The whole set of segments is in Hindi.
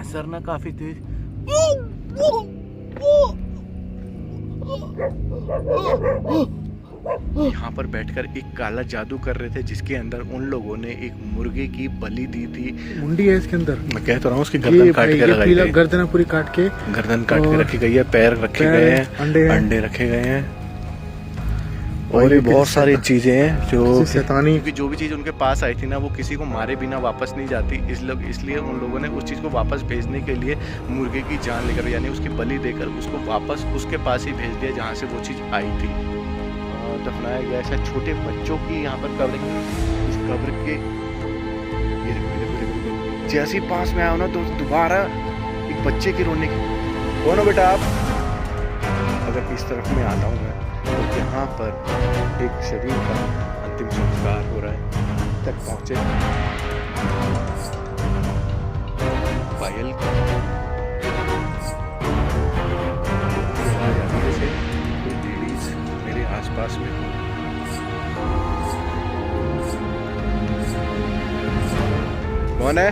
सरना काफी तेज। यहाँ पर बैठकर एक काला जादू कर रहे थे, जिसके अंदर उन लोगों ने एक मुर्गे की बलि दी थी। मुंडी है इसके अंदर, मैं कह तो रहा हूँ, उसकी गर्दन काट के लगाई गई, गर्दन पूरी काट के, गर्दन काट के रखी गई है, पैर रखे गए हैं, अंडे रखे गए हैं, और भी बहुत सारी चीजें हैं जो शैतानी। जो भी चीज उनके पास आई थी ना, वो किसी को मारे बिना वापस नहीं जाती। इसलिए उन लोगों ने उस चीज को वापस भेजने के लिए मुर्गे की जान लेकर, यानी उसकी बलि देकर उसको वापस उसके पास ही भेज दिया जहाँ से वो चीज आई थी। दफनाया गया शायद छोटे बच्चों की यहाँ पर कब्र, इस कब्र के जैसे ही पास में आया ना, तो दोबारा एक बच्चे की रोने की, कौन हो बेटा आप? अगर इस तरफ में आता हूँ मैं, तो यहाँ पर एक शरीर का अंतिम संस्कार हो रहा है। तक पहुँचे पायल की आवाज आती है, जैसे कोई लेडीज मेरे आसपास में हो। कौन है?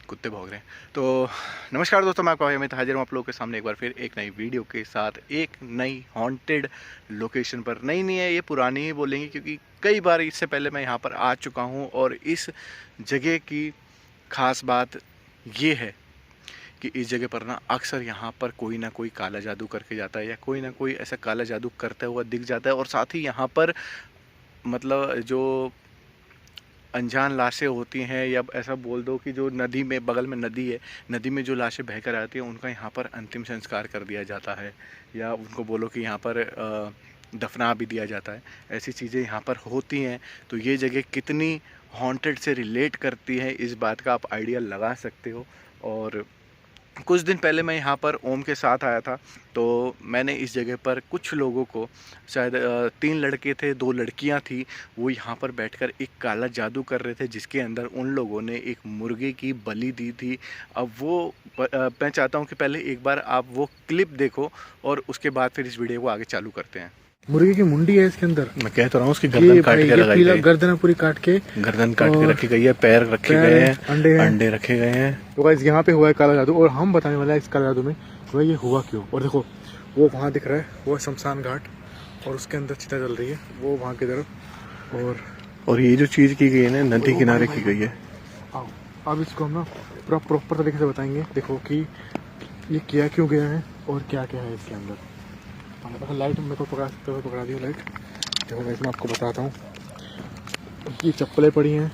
कुत्ते भौंक रहे हैं। तो नमस्कार दोस्तों, मैं आपका भाई अमित हाजिर हूँ आप लोगों के सामने एक बार फिर एक नई वीडियो के साथ, एक नई हॉन्टेड लोकेशन पर। नई नहीं है ये, पुरानी ही बोलेंगे, क्योंकि कई बार इससे पहले मैं यहाँ पर आ चुका हूँ। और इस जगह की ख़ास बात ये है कि इस जगह पर ना अक्सर यहाँ पर कोई ना कोई काला जादू करके जाता है, या कोई ना कोई ऐसा काला जादू करता हुआ दिख जाता है। और साथ ही यहाँ पर मतलब जो अनजान लाशें होती हैं, या ऐसा बोल दो कि जो नदी में, बगल में नदी है, नदी में जो लाशें बहकर आती हैं, उनका यहाँ पर अंतिम संस्कार कर दिया जाता है, या उनको बोलो कि यहाँ पर दफना भी दिया जाता है। ऐसी चीज़ें यहाँ पर होती हैं। तो ये जगह कितनी हॉन्टेड से रिलेट करती है, इस बात का आप आइडिया लगा सकते हो। और कुछ दिन पहले मैं यहाँ पर ओम के साथ आया था, तो मैंने इस जगह पर कुछ लोगों को, शायद 3 लड़के थे, 2 लड़कियाँ थी, वो यहाँ पर बैठकर एक काला जादू कर रहे थे, जिसके अंदर उन लोगों ने एक मुर्गे की बलि दी थी। अब वो मैं चाहता हूँ कि पहले एक बार आप वो क्लिप देखो, और उसके बाद फिर इस वीडियो को आगे चालू करते हैं। मुर्गे की मुंडी है इसके अंदर, मैं कह तो रहा हूँ, उसकी गर्दन काट के लगाई गई, गर्दन पूरी काट के, गर्दन काट के रखी गई है, पैर रखे गए हैं, अंडे रखे गए हैं। तो गाइस यहाँ पे हुआ है काला जादू, और हम बताने वाले हैं इस काला जादू में ये हुआ क्यों। और देखो वो वहाँ दिख रहा है, वो शमशान घाट, और उसके अंदर चिता जल रही है, वो वहाँ की तरफ। और ये जो चीज़ की गई है ना, नदी किनारे की गई है। अब इसको हम ना पूरा प्रॉपर तरीके से बताएंगे। देखो कि ये किया क्यों गया है, और क्या क्या है इसके अंदर। लाइट मेरे को पकड़ा दियो लाइट। देखो गाइस मैं आपको बताता हूँ, ये चप्पलें पड़ी हैं,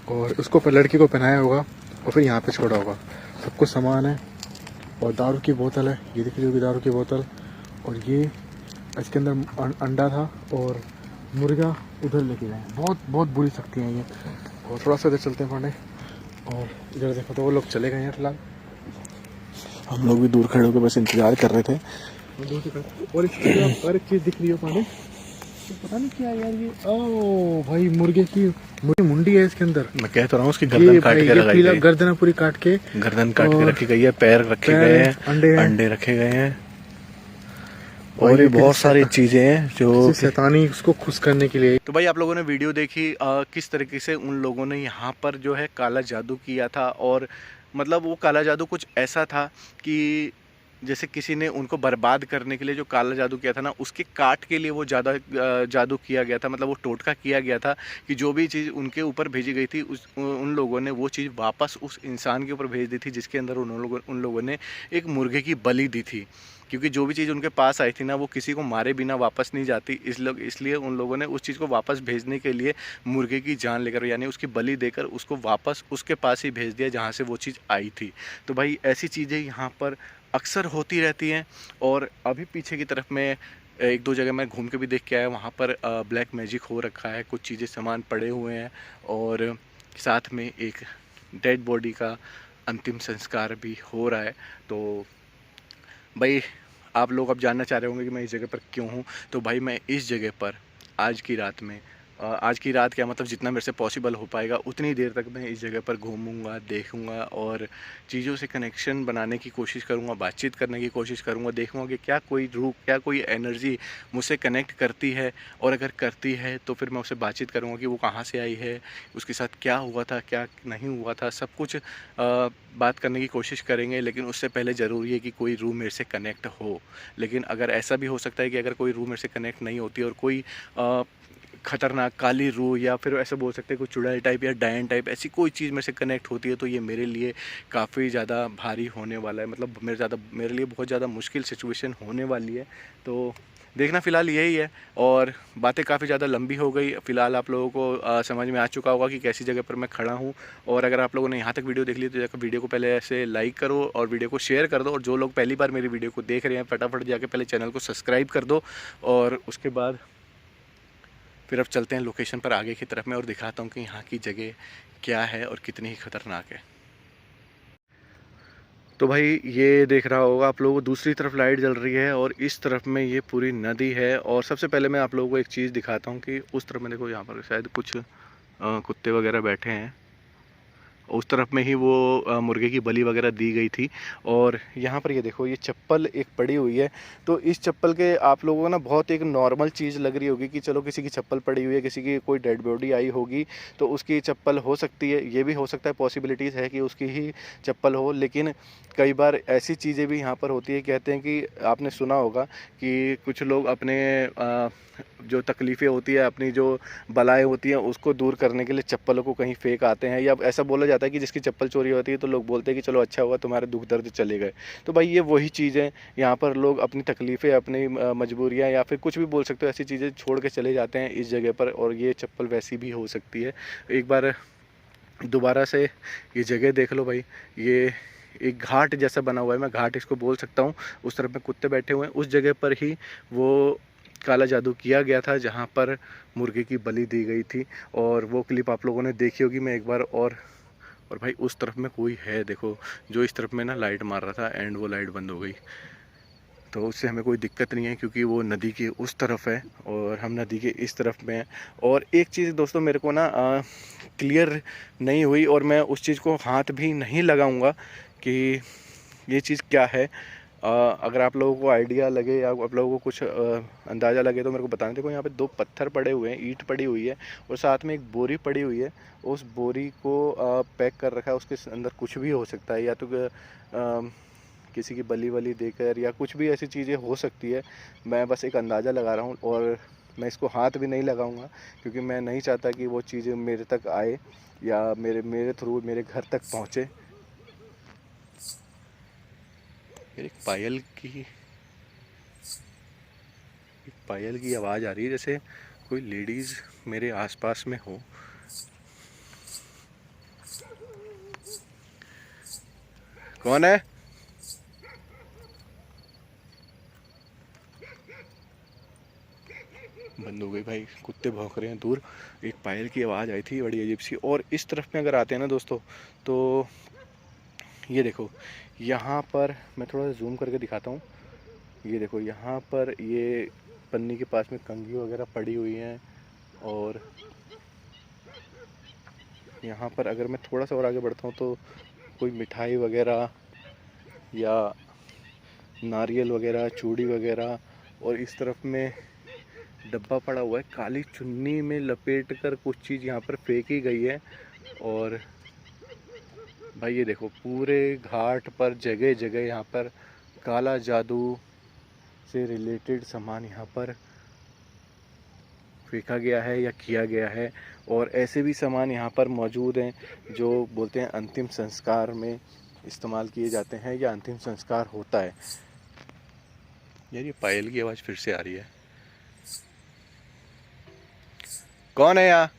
और उसको लड़की को पहनाया होगा, और फिर यहाँ पे छोड़ा होगा। सब कुछ सामान है, और दारू की बोतल है, ये दिख रही होगी दारू की बोतल। और ये इसके अंदर अंडा था, और मुर्गा उधर लेके गए। बहुत बहुत बुरी शक्ति है ये। और थोड़ा सा इधर चलते हैं पांडे, और इधर देखो तो वो लोग चले गए हैं फिलहाल। हम लोग भी दूर खड़े होकर बस इंतजार कर रहे थे। और एक चीज़ दिख रही है पांडे, तो पता नहीं क्या यार ये। ओ भाई, मुर्गे की मुंडी है इसके अंदर। मैं कह तो रहा हूँ, उसकी गर्दन काट के लगाई गई, गर्दन पूरी काट के, गर्दन काट के रखी गई है, पैर रखे गए हैं, अंडे रखे गए हैं, और भी बहुत सारी चीजें हैं जो शैतानी उसको खुश करने के लिए। तो भाई आप लोगों ने वीडियो देखी किस तरीके से उन लोगों ने यहाँ पर जो है काला जादू किया था। और मतलब वो काला जादू कुछ ऐसा था कि जैसे किसी ने उनको बर्बाद करने के लिए जो काला जादू किया था ना, उसके काट के लिए वो ज़्यादा जादू किया गया था। मतलब वो टोटका किया गया था कि जो भी चीज़ उनके ऊपर भेजी गई थी, उन लोगों ने वो चीज़ वापस उस इंसान के ऊपर भेज दी थी, जिसके अंदर उन लोगों ने एक मुर्गे की बलि दी थी। क्योंकि जो भी चीज़ उनके पास आई थी ना, वो किसी को मारे बिना वापस नहीं जाती। इसलिए उन लोगों ने उस चीज़ को वापस भेजने के लिए मुर्गे की जान लेकर, यानी उसकी बलि देकर उसको वापस उसके पास ही भेज दिया जहाँ से वो चीज़ आई थी। तो भाई ऐसी चीज़ें यहाँ पर अक्सर होती रहती हैं। और अभी पीछे की तरफ में 1-2 जगह मैं घूम के भी देख के आया, वहाँ पर ब्लैक मैजिक हो रखा है, कुछ चीज़ें सामान पड़े हुए हैं, और साथ में एक डेड बॉडी का अंतिम संस्कार भी हो रहा है। तो भाई आप लोग अब जानना चाह रहे होंगे कि मैं इस जगह पर क्यों हूँ। तो भाई मैं इस जगह पर आज की रात में आज की रात क्या मतलब जितना मेरे से पॉसिबल हो पाएगा उतनी देर तक मैं इस जगह पर घूमूंगा, देखूंगा और चीज़ों से कनेक्शन बनाने की कोशिश करूंगा, बातचीत करने की कोशिश करूंगा, देखूंगा कि क्या कोई रूह, क्या कोई एनर्जी मुझसे कनेक्ट करती है, और अगर करती है तो फिर मैं उससे बातचीत करूंगा कि वो कहाँ से आई है, उसके साथ क्या हुआ था, क्या नहीं हुआ था, सब कुछ बात करने की कोशिश करेंगे। लेकिन उससे पहले ज़रूरी है कि कोई रूह मेरे से कनेक्ट हो। लेकिन अगर ऐसा भी हो सकता है कि अगर कोई रूह मेरे से कनेक्ट नहीं होती और कोई खतरनाक काली रूह या फिर ऐसा बोल सकते हैं कोई चुड़ैल टाइप या डायन टाइप ऐसी कोई चीज़ मेरे से कनेक्ट होती है, तो ये मेरे लिए काफ़ी ज़्यादा भारी होने वाला है, मतलब मेरे लिए बहुत ज़्यादा मुश्किल सिचुएशन होने वाली है। तो देखना फ़िलहाल यही है। और बातें काफ़ी ज़्यादा लंबी हो गई। फ़िलहाल आप लोगों को समझ में आ चुका होगा कि कैसी जगह पर मैं खड़ा हूँ। और अगर आप लोगों ने यहाँ तक वीडियो देख ली तो जाकर वीडियो को पहले ऐसे लाइक करो और वीडियो को शेयर कर दो, और जो लोग पहली बार मेरी वीडियो को देख रहे हैं फटाफट जाके पहले चैनल को सब्सक्राइब कर दो। और उसके बाद फिर अब चलते हैं लोकेशन पर आगे की तरफ में और दिखाता हूँ कि यहाँ की जगह क्या है और कितनी ही खतरनाक है। तो भाई ये देख रहा होगा आप लोगों को, दूसरी तरफ लाइट जल रही है और इस तरफ में ये पूरी नदी है। और सबसे पहले मैं आप लोगों को एक चीज़ दिखाता हूँ कि उस तरफ में देखो, यहाँ पर शायद कुछ कुत्ते वगैरह बैठे हैं। उस तरफ में ही वो मुर्गे की बलि वगैरह दी गई थी। और यहाँ पर ये देखो, ये चप्पल एक पड़ी हुई है। तो इस चप्पल के आप लोगों को ना बहुत एक नॉर्मल चीज़ लग रही होगी कि चलो किसी की चप्पल पड़ी हुई है, किसी की कोई डेड बॉडी आई होगी तो उसकी चप्पल हो सकती है। ये भी हो सकता है, पॉसिबिलिटीज़ है कि उसकी ही चप्पल हो। लेकिन कई बार ऐसी चीज़ें भी यहाँ पर होती है, कहते हैं कि आपने सुना होगा कि कुछ लोग अपने जो तकलीफ़ें होती है, अपनी जो बलाएँ होती हैं उसको दूर करने के लिए चप्पलों को कहीं फेंक आते हैं। या ऐसा बोला जाता है कि जिसकी चप्पल चोरी होती है तो लोग बोलते हैं कि चलो अच्छा हुआ तुम्हारे दुख दर्द चले गए। तो भाई ये वही चीज़ है, यहाँ पर लोग अपनी तकलीफ़ें, अपनी मजबूरियाँ या फिर कुछ भी बोल सकते हो, ऐसी चीज़ें छोड़ के चले जाते हैं इस जगह पर। और ये चप्पल वैसी भी हो सकती है। एक बार दोबारा से ये जगह देख लो भाई, ये एक घाट जैसा बना हुआ है, मैं घाट इसको बोल सकता हूँ। उस तरफ में कुत्ते बैठे हुए हैं, उस जगह पर ही वो काला जादू किया गया था जहाँ पर मुर्गे की बलि दी गई थी। और वो क्लिप आप लोगों ने देखी होगी। मैं एक बार और भाई उस तरफ में कोई है देखो, जो इस तरफ में ना लाइट मार रहा था एंड वो लाइट बंद हो गई। तो उससे हमें कोई दिक्कत नहीं है क्योंकि वो नदी के उस तरफ है और हम नदी के इस तरफ में हैं। और एक चीज़ दोस्तों मेरे को ना क्लियर नहीं हुई, और मैं उस चीज़ को हाथ भी नहीं लगाऊंगा कि ये चीज़ क्या है। अगर आप लोगों को आइडिया लगे या आप लोगों को कुछ अंदाज़ा लगे तो मेरे को बताना। देखो यहाँ पे 2 पत्थर पड़े हुए हैं, ईंट पड़ी हुई है और साथ में एक बोरी पड़ी हुई है। उस बोरी को पैक कर रखा है, उसके अंदर कुछ भी हो सकता है, या तो किसी की बलि वली देकर या कुछ भी ऐसी चीज़ें हो सकती है। मैं बस एक अंदाज़ा लगा रहा हूँ और मैं इसको हाथ भी नहीं लगाऊंगा क्योंकि मैं नहीं चाहता कि वो चीज़ें मेरे तक आए या मेरे थ्रू मेरे घर तक पहुँचे। एक पायल की आवाज़ आ रही है, जैसे कोई लेडीज़ मेरे आसपास में हो। कौन है? बंद हो गई भाई, कुत्ते भौंक रहे हैं दूर। एक पायल की आवाज़ आई थी बड़ी अजीब सी। और इस तरफ में अगर आते हैं ना दोस्तों, तो ये देखो, यहाँ पर मैं थोड़ा जूम करके दिखाता हूँ। ये देखो यहाँ पर ये पन्नी के पास में कंघी वगैरह पड़ी हुई हैं। और यहाँ पर अगर मैं थोड़ा सा और आगे बढ़ता हूँ तो कोई मिठाई वगैरह या नारियल वगैरह, चूड़ी वगैरह। और इस तरफ में डब्बा पड़ा हुआ है, काली चुन्नी में लपेट कर कुछ चीज़ यहाँ पर फेंकी गई है। और भाई ये देखो, पूरे घाट पर जगह जगह यहाँ पर काला जादू से रिलेटेड सामान यहाँ पर फेंका गया है या किया गया है। और ऐसे भी सामान यहाँ पर मौजूद हैं जो बोलते हैं अंतिम संस्कार में इस्तेमाल किए जाते हैं या अंतिम संस्कार होता है। यार ये पायल की आवाज़ फिर से आ रही है। कौन है यहाँ?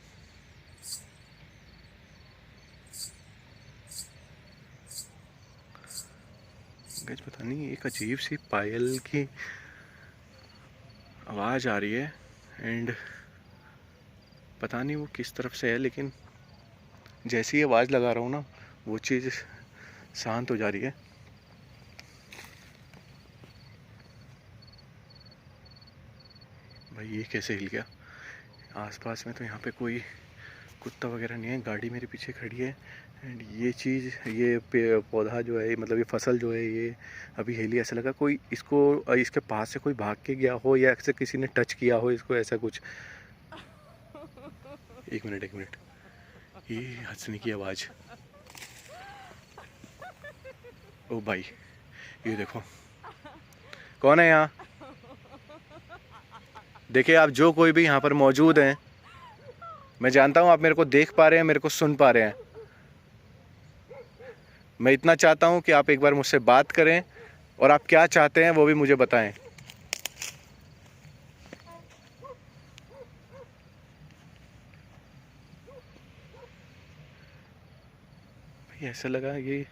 गज पता नहीं, एक अजीब सी पायल की आवाज़ आ रही है एंड पता नहीं वो किस तरफ से है, लेकिन जैसी ही आवाज़ लगा रहा हूँ ना वो चीज़ शांत हो जा रही है। भाई ये कैसे हिल गया? आसपास में तो यहाँ पे कोई कुत्ता वगैरह नहीं है। गाड़ी मेरे पीछे खड़ी है एंड ये चीज़, ये पौधा जो है, मतलब ये फसल जो है, ये अभी हेली। ऐसा लगा कोई इसको, इसके पास से कोई भाग के गया हो या ऐसे किसी ने टच किया हो इसको, ऐसा कुछ। एक मिनट, ये हंसने की आवाज़। ओ भाई, ये देखो कौन है यहाँ। देखिए आप, जो कोई भी यहाँ पर मौजूद हैं, मैं जानता हूँ आप मेरे को देख पा रहे हैं, मेरे को सुन पा रहे हैं। मैं इतना चाहता हूँ कि आप एक बार मुझसे बात करें और आप क्या चाहते हैं वो भी मुझे बताएं। ऐसा लगा ये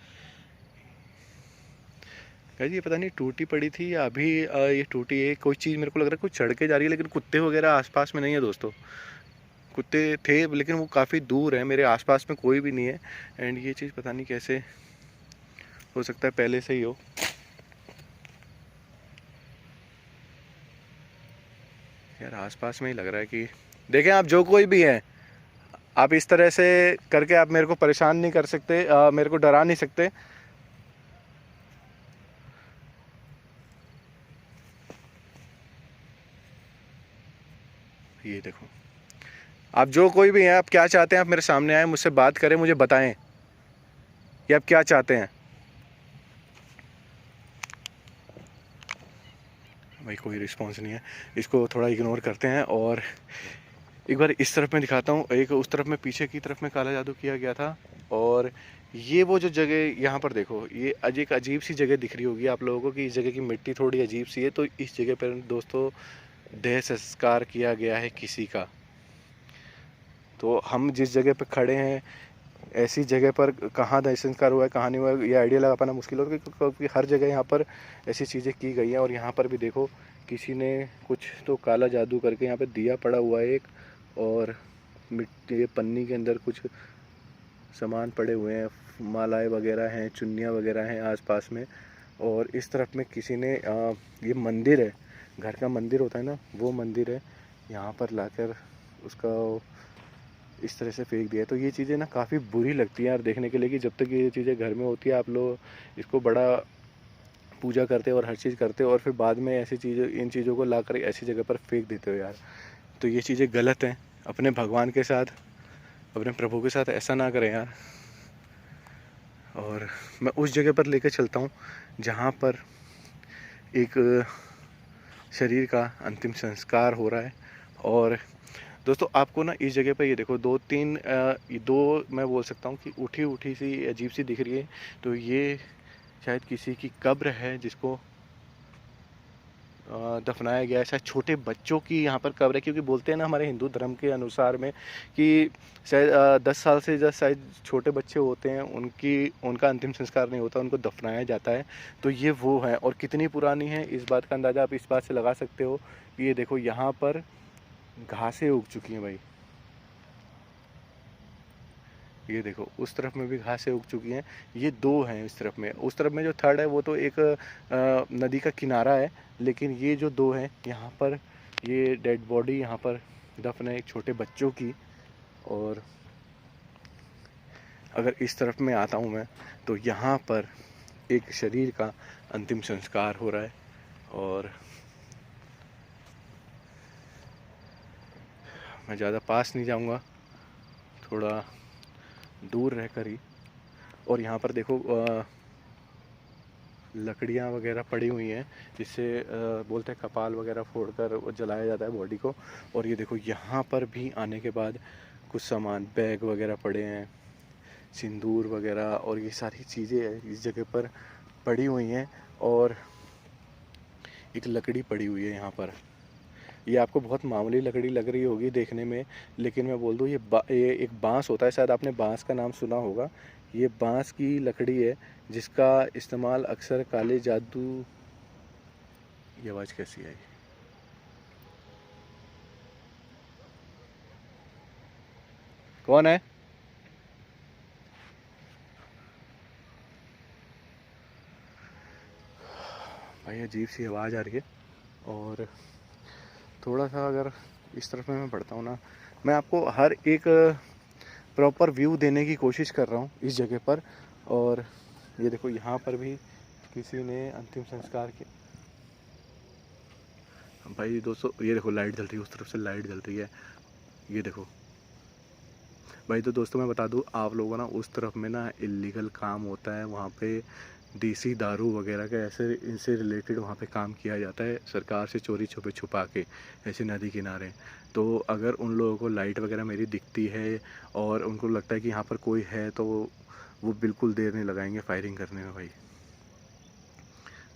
गाइस, ये पता नहीं टूटी पड़ी थी या अभी ये टूटी है। कोई चीज़ मेरे को लग रहा है कोई चढ़ के जा रही है, लेकिन कुत्ते वगैरह आसपास में नहीं है दोस्तों। कुत्ते थे लेकिन वो काफ़ी दूर है, मेरे आसपास में कोई भी नहीं है। एंड ये चीज़ पता नहीं कैसे हो सकता है पहले से ही हो। यार आसपास में ही लग रहा है कि, देखें आप जो कोई भी है, आप इस तरह से करके आप मेरे को परेशान नहीं कर सकते, मेरे को डरा नहीं सकते। ये देखो, आप जो कोई भी हैं, आप क्या चाहते हैं, आप मेरे सामने आए, मुझसे बात करें, मुझे बताएं कि आप क्या चाहते हैं। भाई कोई रिस्पांस नहीं है, इसको थोड़ा इग्नोर करते हैं। और एक बार इस तरफ में दिखाता हूँ, एक उस तरफ में पीछे की तरफ में काला जादू किया गया था। और ये वो जो जगह, यहाँ पर देखो, ये एक अजीब सी जगह दिख रही होगी आप लोगों को कि इस जगह की मिट्टी थोड़ी अजीब सी है। तो इस जगह पर दोस्तों देह संस्कार किया गया है किसी का। तो हम जिस जगह पर खड़े हैं, ऐसी जगह पर कहाँ देह संस्कार हुआ है, कहाँ नहीं हुआ है, ये आइडिया लगा पाना मुश्किल होगा, क्योंकि हर जगह यहाँ पर ऐसी चीज़ें की गई हैं। और यहाँ पर भी देखो, किसी ने कुछ तो काला जादू करके, यहाँ पे दिया पड़ा हुआ है एक, और मिट्टी, पन्नी के अंदर कुछ सामान पड़े हुए हैं, मालाएं वगैरह हैं, चुन्नियाँ वगैरह हैं आसपास में। और इस तरफ में किसी ने ये मंदिर है, घर का मंदिर होता है ना, वो मंदिर है, यहाँ पर लाकर उसका इस तरह से फेंक दिया है। तो ये चीज़ें ना काफ़ी बुरी लगती हैं यार देखने के लिए, कि जब तक ये चीज़ें घर में होती है आप लोग इसको बड़ा पूजा करते हो और हर चीज़ करते हो, और फिर बाद में ऐसी चीज़ें, इन चीज़ों को लाकर ऐसी जगह पर फेंक देते हो यार। तो ये चीज़ें गलत हैं। अपने भगवान के साथ, अपने प्रभु के साथ ऐसा ना करें यार। और मैं उस जगह पर लेकर चलता हूँ जहाँ पर एक शरीर का अंतिम संस्कार हो रहा है। और दोस्तों आपको ना इस जगह पर ये देखो, दो मैं बोल सकता हूँ कि उठी उठी सी अजीब सी दिख रही है। तो ये शायद किसी की कब्र है जिसको दफनाया गया है। शायद छोटे बच्चों की यहाँ पर कब्र है, क्योंकि बोलते हैं ना हमारे हिंदू धर्म के अनुसार में कि शायद 10 साल से ज़्यादा शायद छोटे बच्चे होते हैं, उनका अंतिम संस्कार नहीं होता, उनको दफनाया जाता है। तो ये वो है। और कितनी पुरानी है इस बात का अंदाज़ा आप इस बात से लगा सकते हो कि ये देखो यहाँ पर घासें उग चुकी हैं भाई। ये देखो उस तरफ में भी घासें उग चुकी हैं। ये दो हैं इस तरफ में, उस तरफ में जो थर्ड है वो तो एक नदी का किनारा है। लेकिन ये जो दो हैं यहाँ पर, ये डेड बॉडी यहाँ पर दफन है एक छोटे बच्चों की। और अगर इस तरफ में आता हूँ मैं, तो यहाँ पर एक शरीर का अंतिम संस्कार हो रहा है। और मैं ज़्यादा पास नहीं जाऊँगा, थोड़ा दूर रहकर ही। और यहाँ पर देखो लकड़ियाँ वगैरह पड़ी हुई हैं, जिससे बोलते हैं कपाल वगैरह फोड़कर वो जलाया जाता है बॉडी को। और ये देखो यहाँ पर भी आने के बाद कुछ सामान, बैग वगैरह पड़े हैं, सिंदूर वगैरह, और ये सारी चीज़ें इस जगह पर पड़ी हुई हैं। और एक लकड़ी पड़ी हुई है यहाँ पर। ये आपको बहुत मामूली लकड़ी लग रही होगी देखने में, लेकिन मैं बोल दूँ ये एक बांस होता है, शायद आपने बांस का नाम सुना होगा। ये बांस की लकड़ी है जिसका इस्तेमाल अक्सर काले जादू। ये आवाज़ कैसी आई? कौन है? भाई अजीब सी आवाज़ आ रही है। और थोड़ा सा अगर इस तरफ में मैं बढ़ता हूँ ना, मैं आपको हर एक प्रॉपर व्यू देने की कोशिश कर रहा हूँ इस जगह पर। और ये देखो यहाँ पर भी किसी ने अंतिम संस्कार किया। भाई दोस्तों ये देखो लाइट जल रही है, उस तरफ से लाइट जल रही है, ये देखो भाई। तो दोस्तों मैं बता दूं आप लोगों को ना, उस तरफ में ना इलीगल काम होता है, वहाँ पे देसी दारू वगैरह का ऐसे इनसे रिलेटेड वहाँ पे काम किया जाता है सरकार से चोरी छुपे छुपा के ऐसे नदी किनारे। तो अगर उन लोगों को लाइट वगैरह मेरी दिखती है और उनको लगता है कि यहाँ पर कोई है, तो वो बिल्कुल देर नहीं लगाएंगे फायरिंग करने में भाई।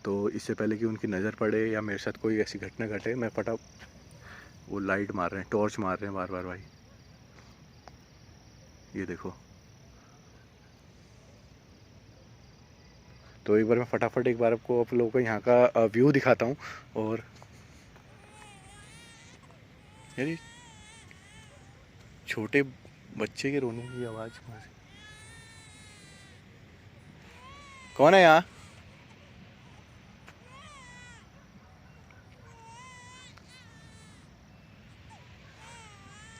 तो इससे पहले कि उनकी नज़र पड़े या मेरे साथ कोई ऐसी घटना घटे, मैं वो लाइट मार रहे हैं, टॉर्च मार रहे हैं बार बार भाई, ये देखो। तो एक बार मैं फटाफट एक बार आपको आप लोगों को यहाँ का व्यू दिखाता हूँ। और यार छोटे बच्चे के रोने की आवाज़ कहाँ से? कौन है यहाँ?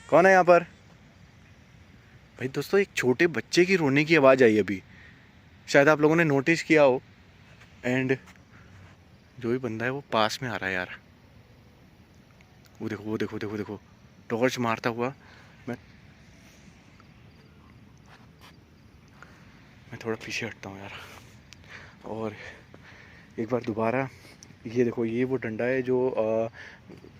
कौन है यहाँ पर? भाई दोस्तों एक छोटे बच्चे की रोने की आवाज़ आई अभी, शायद आप लोगों ने नोटिस किया हो। एंड जो भी बंदा है वो पास में आ रहा है यार, वो देखो वो देखो देखो देखो, टॉर्च मारता हुआ। मैं मैं थोड़ा पीछे हटता हूँ यार। और एक बार दोबारा ये देखो, ये वो डंडा है जो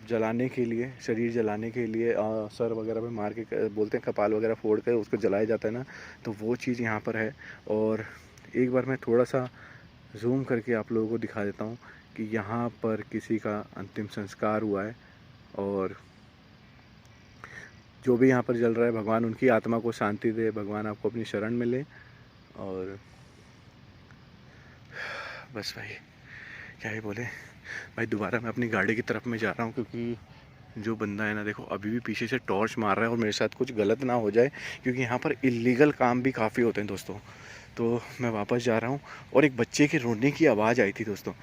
जलाने के लिए, शरीर जलाने के लिए सर वगैरह पे मार के बोलते हैं, कपाल वगैरह फोड़ कर उसको जलाया जाता है ना, तो वो चीज़ यहाँ पर है। और एक बार मैं थोड़ा सा जूम करके आप लोगों को दिखा देता हूँ कि यहाँ पर किसी का अंतिम संस्कार हुआ है। और जो भी यहाँ पर जल रहा है, भगवान उनकी आत्मा को शांति दे, भगवान आपको अपनी शरण में ले। और बस भाई क्या ही बोले भाई। दोबारा मैं अपनी गाड़ी की तरफ में जा रहा हूँ, क्योंकि जो बंदा है ना देखो अभी भी पीछे से टॉर्च मार रहा है, और मेरे साथ कुछ गलत ना हो जाए, क्योंकि यहाँ पर इलीगल काम भी काफ़ी होते हैं दोस्तों। तो मैं वापस जा रहा हूँ। और एक बच्चे के रोने की आवाज़ आई थी दोस्तों,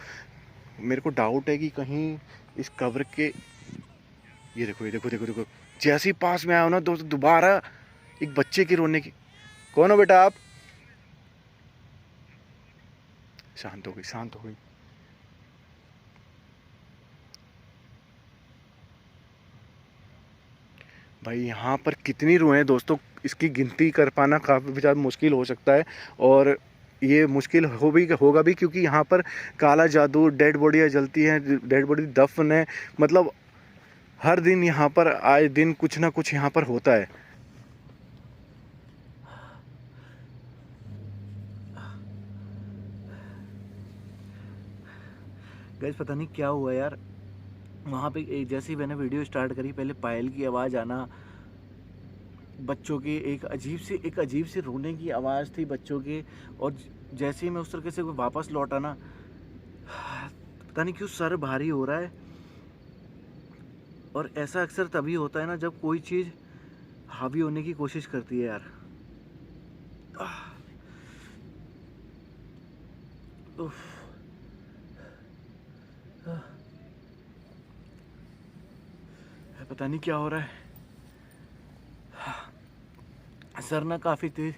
मेरे को डाउट है कि कहीं इस कब्र के, ये देखो ये देखो देखो देखो, जैसे ही पास में आया हो ना दोस्तों, दोबारा एक बच्चे की रोने की। कौन हो बेटा आप? शांत हो गई, शांत हो गई। भाई यहाँ पर कितनी रूहें हैं दोस्तों, इसकी गिनती कर पाना काफ़ी ज़्यादा मुश्किल हो सकता है। और ये मुश्किल होगा भी, क्योंकि यहाँ पर काला जादू, डेड बॉडियाँ जलती हैं, डेड बॉडी दफन है, मतलब हर दिन यहाँ पर आए दिन कुछ ना कुछ यहाँ पर होता है। गाइस पता नहीं क्या हुआ यार, वहाँ पे जैसे ही मैंने वीडियो स्टार्ट करी, पहले पायल की आवाज़ आना, बच्चों की एक अजीब सी रोने की आवाज़ थी बच्चों के। और जैसे ही मैं उस तरीके से वापस लौटा ना, पता नहीं क्यों सर भारी हो रहा है। और ऐसा अक्सर तभी होता है ना जब कोई चीज़ हावी होने की कोशिश करती है यार। उफ। पता नहीं क्या हो रहा है, सर ना काफ़ी तेज